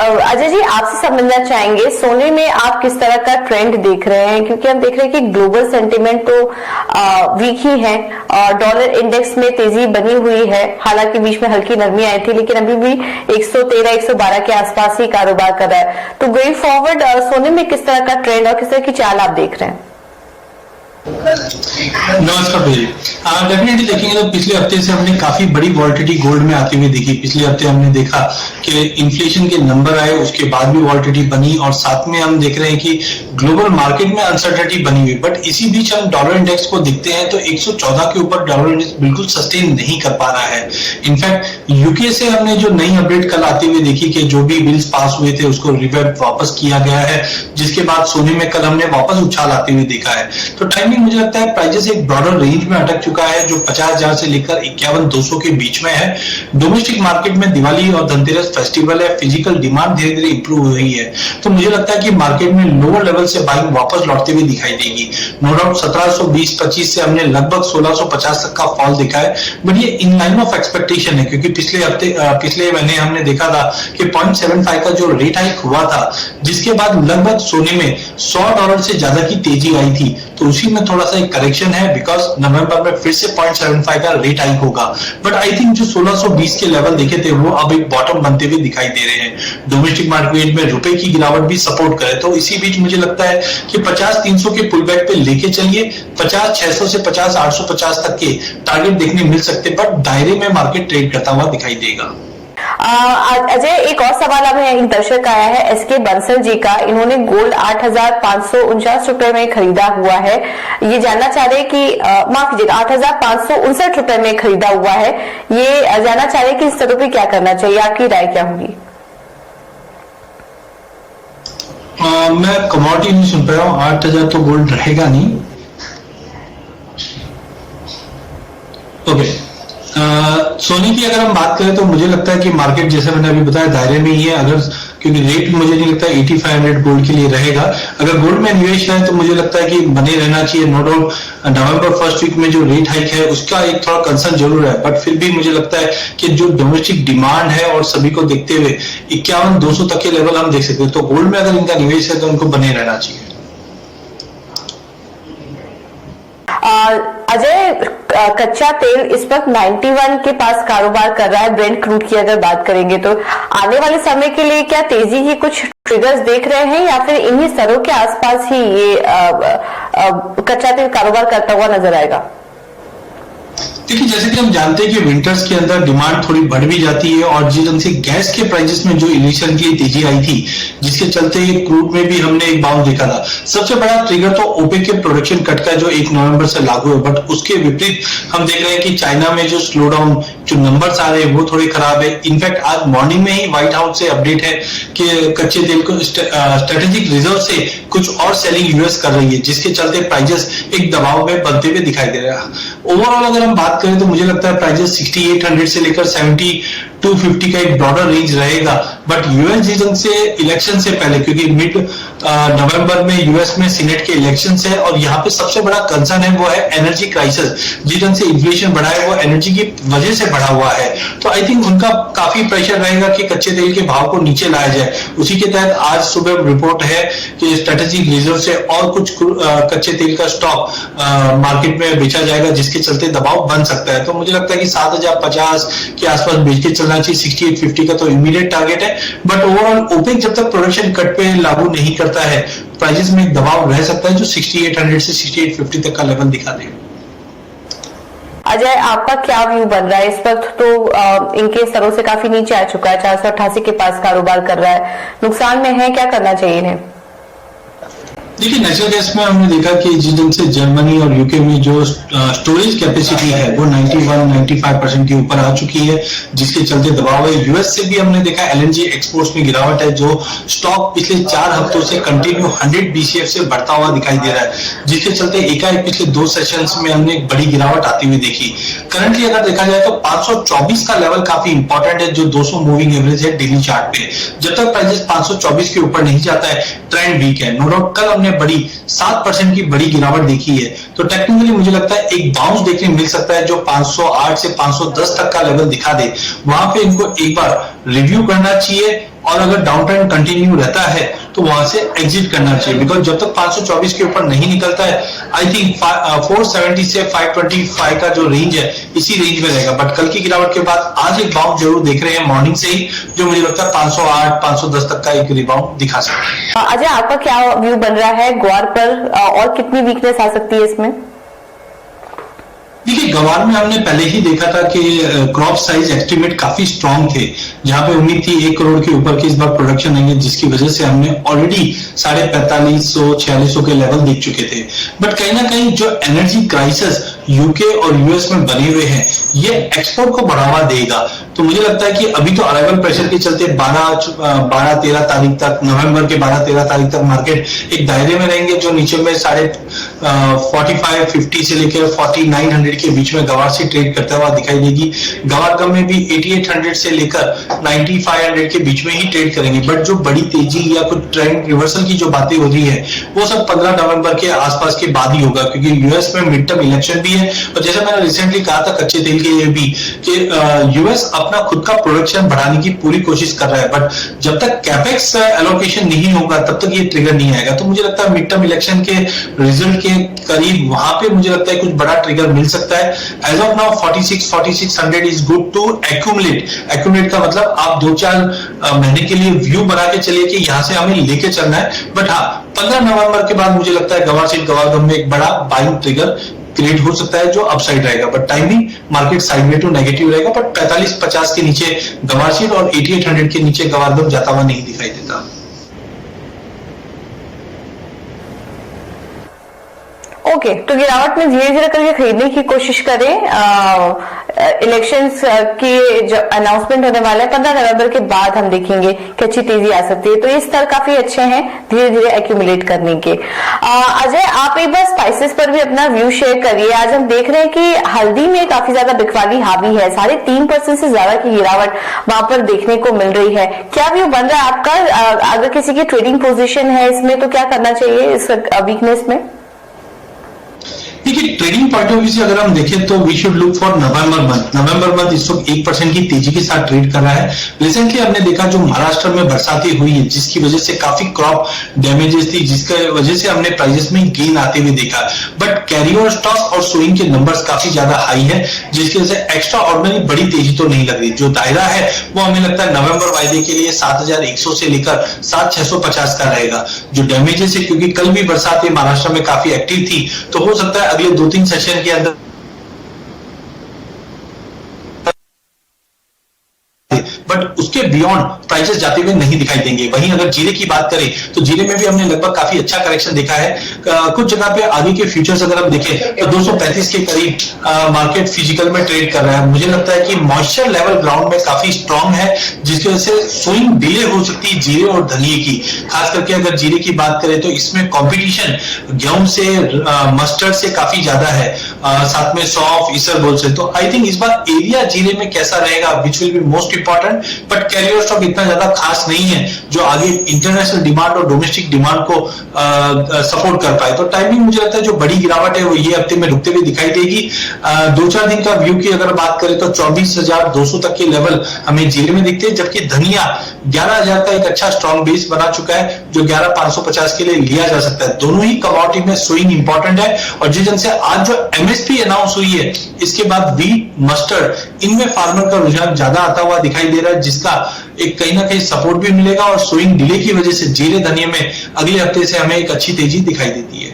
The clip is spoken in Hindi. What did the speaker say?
अजय जी, आपसे समझना चाहेंगे सोने में आप किस तरह का ट्रेंड देख रहे हैं, क्योंकि हम देख रहे हैं कि ग्लोबल सेंटिमेंट तो वीक ही है और डॉलर इंडेक्स में तेजी बनी हुई है। हालांकि बीच में हल्की नरमी आई थी, लेकिन अभी भी 113-112 के आसपास ही कारोबार कर रहा है। तो गोइंग फॉरवर्ड सोने में किस तरह का ट्रेंड और किस तरह की चाल आप देख रहे हैं? नमस्कार भैया। डेफिनेटली देखेंगे तो पिछले हफ्ते से हमने काफी बड़ी वॉलिटिलिटी गोल्ड में आती हुई देखी। पिछले हफ्ते हमने देखा कि इन्फ्लेशन के नंबर आए, उसके बाद भी वॉलिटिलिटी बनी और साथ में हम देख रहे हैं कि ग्लोबल मार्केट में अनसर्टेनिटी बनी हुई। बट इसी बीच हम डॉलर इंडेक्स को देखते हैं तो 114 के ऊपर डॉलर इंडेक्स बिल्कुल सस्टेन नहीं कर पा रहा है। इनफैक्ट यूके से हमने जो नई अपडेट कल आती हुई देखी कि जो भी बिल्स पास हुए थे उसको रिवर्ट वापस किया गया है, जिसके बाद सोने में कल हमने वापस उछाल आते हुए देखा है। तो टाइमिंग मुझे लगता है प्राइजेस एक ब्रॉडर रेंज में अटक चुका है जो 50,000 से लेकर 51,200 के बीच में है। डोमेस्टिक मार्केट में दिवाली और धनतेरस फेस्टिवल है, फिजिकल डिमांड धीरे धीरे इंप्रूव हो रही है। तो मुझे लगता है कि मार्केट में लोअर लेवल से बाइंग वापस लौटते हुए दिखाई देगी। नो डाउट 1720-25 से हमने लगभग 1650 तक का फॉल देखा है, बट ये इन लाइन ऑफ एक्सपेक्टेशन है क्योंकि पिछले महीने हमने देखा था कि 0.75 का जो रेट हाइक हुआ था, जिसके बाद लगभग सोने में $100 से ज्यादा की तेजी आई थी। तो उसी में थोड़ा सा एक करेक्शन है बिकॉज नवंबर में फिर से 0.75 का रेट हाइक होगा। बट आई थिंक जो 1620 के लेवल देखे थे वो अब एक बॉटम बनते हुए दिखाई दे रहे हैं। डोमेस्टिक मार्केट में रुपए की गिरावट भी सपोर्ट करे, तो इसी बीच मुझे लगता है कि 50-300 के पुल बैक पे लेके चलिए। 50-600 से 50-850 तक के टारगेट देखने मिल सकते, बट दायरे में मार्केट ट्रेड करता हुआ दिखाई देगा। अजय, एक और सवाल हमें एक दर्शक आया है एसके बंसल जी का। इन्होंने गोल्ड 8,549 रुपए में खरीदा हुआ है। ये जानना चाह रहे हैं कि माफ कीजिएगा 8,559 रुपए में खरीदा हुआ है। ये जानना चाह रहे हैं कि इस तरह पे क्या करना चाहिए, आपकी राय क्या होगी? मैं कमोडिटी नहीं सुन पा रहा हूँ। 8,000 तो गोल्ड रहेगा नहीं। ओके, सोने की अगर हम बात करें तो मुझे लगता है कि मार्केट जैसे मैंने अभी बताया दायरे में ही है। अगर क्योंकि रेट मुझे नहीं लगता 8500 गोल्ड के लिए रहेगा। अगर गोल्ड में निवेश है तो मुझे लगता है कि बने रहना चाहिए। No doubt November first week में जो रेट हाइक है उसका एक थोड़ा कंसर्न जरूर है, बट फिर भी मुझे लगता है कि जो डोमेस्टिक डिमांड है और सभी को देखते हुए 51,200 तक के लेवल हम देख सकते हैं। तो गोल्ड में अगर इनका निवेश है तो उनको बने रहना चाहिए। अजय, कच्चा तेल इस वक्त 91 के पास कारोबार कर रहा है। ब्रेंट क्रूड की अगर बात करेंगे तो आने वाले समय के लिए क्या तेजी की कुछ ट्रिगर्स देख रहे हैं या फिर इन्हीं स्तरों के आसपास ही ये कच्चा तेल कारोबार करता हुआ नजर आएगा? देखिए, जैसे कि हम जानते हैं कि विंटर्स के अंदर डिमांड थोड़ी बढ़ भी जाती है और जिस ढंग से गैस के प्राइसेस में जो इलेक्शन की तेजी आई थी, जिसके चलते क्रूड में भी हमने एक बाउंस देखा था। सबसे बड़ा ट्रिगर तो ओपेक के प्रोडक्शन कट का जो 1 नवंबर से लागू है, बट उसके विपरीत हम देख रहे हैं कि चाइना में जो स्लो डाउन जो नंबर्स आ रहे हैं वो थोड़े खराब है। इनफैक्ट आज मॉर्निंग में ही व्हाइट हाउस से अपडेट है कि कच्चे तेल को स्ट्रेटेजिक रिजर्व से कुछ और सेलिंग यूएस कर रही है, जिसके चलते प्राइजेस एक दबाव में बनते हुए दिखाई दे रहा है। ओवरऑल अगर हम बात करें तो मुझे लगता है प्राइजेस 6800 से लेकर 7250 का एक ब्रॉडर रेंज रहेगा। बट यूएस रीजन से इलेक्शन से पहले, क्योंकि मिड नवंबर में यूएस में सीनेट के इलेक्शन है और यहाँ पे सबसे बड़ा कंसर्न है वो है एनर्जी क्राइसिस। जिस ढंग से इन्फ्लेशन बढ़ा है वो एनर्जी की वजह से बढ़ा हुआ है। तो आई थिंक उनका काफी प्रेशर रहेगा कि कच्चे तेल के भाव को नीचे लाया जाए। उसी के तहत आज सुबह रिपोर्ट है कि स्ट्रेटेजिक रिजर्व से और कुछ कच्चे तेल का स्टॉक मार्केट में बेचा जाएगा, जिसके चलते दबाव बन सकता है। तो मुझे लगता है कि 7,050 के आसपास बेच के चलना चाहिए। 6850 का तो इमीडिएट टारगेट है, बट ओवरऑल ओपेक जब तक प्रोडक्शन कट पे लागू नहीं करता है, प्राइजेस में एक दबाव रह सकता है जो 6800 से 6850 तक का लेवल दिखा देगा। अजय, आपका क्या व्यू बन रहा है? इस वक्त तो इनके स्तरों से काफी नीचे आ चुका है, 488 के पास कारोबार कर रहा है, नुकसान में है, क्या करना चाहिए इन्हें? देखिए, नेचुरल गैस में हमने देखा कि जिस ढंग से जर्मनी और यूके में जो स्टोरेज कैपेसिटी है वो 91-95% के ऊपर आ चुकी है, जिसके चलते दबाव है। यूएस से भी हमने देखा एलएनजी एक्सपोर्ट्स में गिरावट है, जो स्टॉक पिछले 4 हफ्तों से कंटिन्यू 100 BCF से बढ़ता हुआ दिखाई दे रहा है, जिसके चलते एकाएक पिछले 2 सेशंस में हमने एक बड़ी गिरावट आती हुई देखी। करंटली अगर देखा जाए तो 524 का लेवल काफी इंपॉर्टेंट है, जो 200 मूविंग एवरेज है डेली चार्ट पे। जब तक प्राइसेस 524 के ऊपर नहीं जाता है, ट्रेंड वीक है। नो डाउट कल हमने बड़ी 7% की बड़ी गिरावट देखी है, तो टेक्निकली मुझे लगता है एक बाउंस देखने मिल सकता है जो 508 से 510 तक का लेवल दिखा दे। वहां पे इनको एक बार रिव्यू करना चाहिए। और अगर डाउन ट्रेंड कंटिन्यू रहता है तो वहां से एग्जिट करना चाहिए, बिकॉज जब तक 524 के ऊपर नहीं निकलता है आई थिंक 470 से 525 का जो रेंज है इसी रेंज में रहेगा। बट कल की गिरावट के बाद आज एक बाउंस जरूर देख रहे हैं मॉर्निंग से ही, जो मुझे लगता है 508 510 तक का एक रिबाउंड दिखा सकता है। अजय, आपका क्या व्यू बन रहा है ग्वार पर, और कितनी वीकनेस आ सकती है इसमें? देखिए, गवार में हमने पहले ही देखा था कि क्रॉप साइज एस्टिमेट काफी स्ट्रांग थे, जहां पे उम्मीद थी 1 करोड़ के ऊपर की इस बार प्रोडक्शन आएंगे, जिसकी वजह से हमने ऑलरेडी 4500-4600 के लेवल देख चुके थे। बट कहीं ना कहीं जो एनर्जी क्राइसिस यूके और यूएस में बने हुए हैं ये एक्सपोर्ट को बढ़ावा देगा। तो मुझे लगता है कि अभी तो अराइवल प्रेशर के चलते 12-13 तारीख तक, नवंबर के 12-13 तारीख तक मार्केट एक दायरे में रहेंगे, जो नीचे में 4550 से लेकर 4900 के बीच में गवार से ट्रेड करता हुआ दिखाई देगी। गवार कम में भी 8800 से लेकर 9500 के बीच में ही ट्रेड करेंगे। बट जो बड़ी तेजी या कुछ ट्रेंड रिवर्सल की जो बातें हो रही है वो सब 15 नवंबर के आसपास के बाद ही होगा, क्योंकि यूएस में मिड टर्म इलेक्शन भी है। और जैसे मैंने रिसेंटली कहा था कच्चे तेल के लिए भी कि यूएस अपना खुद का प्रोडक्शन बढ़ाने की पूरी कोशिश कर रहा है, बट जब तक कैपेक्स एलोकेशन नहीं होगा तब तक ये ट्रिगर नहीं आएगा। तो मुझे लगता है मिड टर्म इलेक्शन के रिजल्ट के करीब वहां पे मुझे लगता है कुछ बड़ा ट्रिगर मिल सकता है। As of now 4600 is good to accumulate का मतलब आप 2-4 महीने के लिए व्यू बना के चलिए कि यहां से हमें लेके चलना है। बट हाँ, 15 नवंबर के बाद मुझे लगता है गवार में एक बड़ा बाइंग ट्रिगर क्रिएट हो सकता है जो अपसाइड रहेगा। But timing market sideway to negative रहेगा। बट 45-50 के नीचे गवार और 8800 के नीचे गवार जाता हुआ नहीं दिखाई देता। ओके, तो गिरावट में धीरे धीरे करके खरीदने की कोशिश करें। इलेक्शंस की जो अनाउंसमेंट होने वाला है 15 नवंबर के बाद हम देखेंगे कि अच्छी तेजी आ सकती है। तो ये स्तर काफी अच्छे हैं धीरे धीरे एक्यूमुलेट करने के। अजय, आप एक बार स्पाइसेस पर भी अपना व्यू शेयर करिए। आज हम देख रहे हैं कि हल्दी में काफी ज्यादा बिकवाली हावी है, 3.5% से ज्यादा की गिरावट वहां पर देखने को मिल रही है। क्या व्यू बन रहा है आपका? अगर किसी की ट्रेडिंग पोजीशन है इसमें तो क्या करना चाहिए इस वीकनेस में? देखिए, ट्रेडिंग पॉइंट ऑफ व्यू से अगर हम देखें तो we should look for November month इस वक्त 1% की तेजी के साथ ट्रेड कर रहा है। रिसेंटली हमने देखा जो महाराष्ट्र में बरसातें हुई है जिसकी वजह से काफी क्रॉप डैमेजेस थी, जिसकी वजह से हमने प्राइसेस में गेन आते हुए देखा। बट कैरी ओवर स्टॉक और सोइंग के नंबर्स काफी ज्यादा हाई है, जिसकी वजह से एक्स्ट्रा ऑर्डिनरी बड़ी तेजी तो नहीं लग रही। जो दायरा है वो हमें लगता है नवंबर वायदे के लिए 7100 से लेकर 7650 का रहेगा। जो डैमेजेस है, क्योंकि कल भी बरसातें महाराष्ट्र में काफी एक्टिव थी, तो हो सकता है अगले 2-3 सेशन के अंदर बट उसके बियॉन्ड प्राइसेस जाते हुए नहीं दिखाई देंगे। वहीं अगर जीरे की बात करें तो जीरे में भी हमने लगभग काफी अच्छा करेक्शन देखा है। कुछ जगह पे आगे के फ्यूचर्स अगर हम देखें तो 235 के करीब मार्केट फिजिकल में ट्रेड कर रहा है। मुझे लगता है कि मॉइस्चर लेवल ग्राउंड में काफी स्ट्रांग है, जिसकी वजह से स्विंग डिले हो सकती है जीरे और धनिये की। खास करके अगर जीरे की बात करें तो इसमें कॉम्पिटिशन गेहूं से, मस्टर्ड से काफी ज्यादा है, साथ में सौंफ, इसबगोल से। तो आई थिंक इस बार एरिया जीरे में कैसा रहेगा which will be most important. But carrier stock इतना ज्यादा खास नहीं है जो आगे इंटरनेशनल डिमांड और डोमेस्टिक डिमांड को सपोर्ट कर पाए। तो टाइमिंग मुझे लगता है जो बड़ी गिरावट है वो ये हफ्ते में रुकते हुए दिखाई देगी। 2-4 दिन का व्यू की अगर बात करें तो 24,200 तक के लेवल हमें जीरे में दिखते हैं, जबकि धनिया 11,000 का एक अच्छा स्ट्रॉन्ग बेस बना चुका है जो 11,550 के लिए लिया जा सकता है। दोनों ही कमोडिटी में स्विंग इंपॉर्टेंट है। और जिस ढंग से आज जो एमएसपी अनाउंस हुई है इसके बाद व्हीट, मस्टर्ड, इनमें फार्मर का रुझान ज्यादा आता हुआ दिखाई दे रहा है, जिसका एक कहीं ना कहीं सपोर्ट भी मिलेगा। और स्विंग डिले की वजह से जीरे धनिये में अगले हफ्ते से हमें एक अच्छी तेजी दिखाई देती है।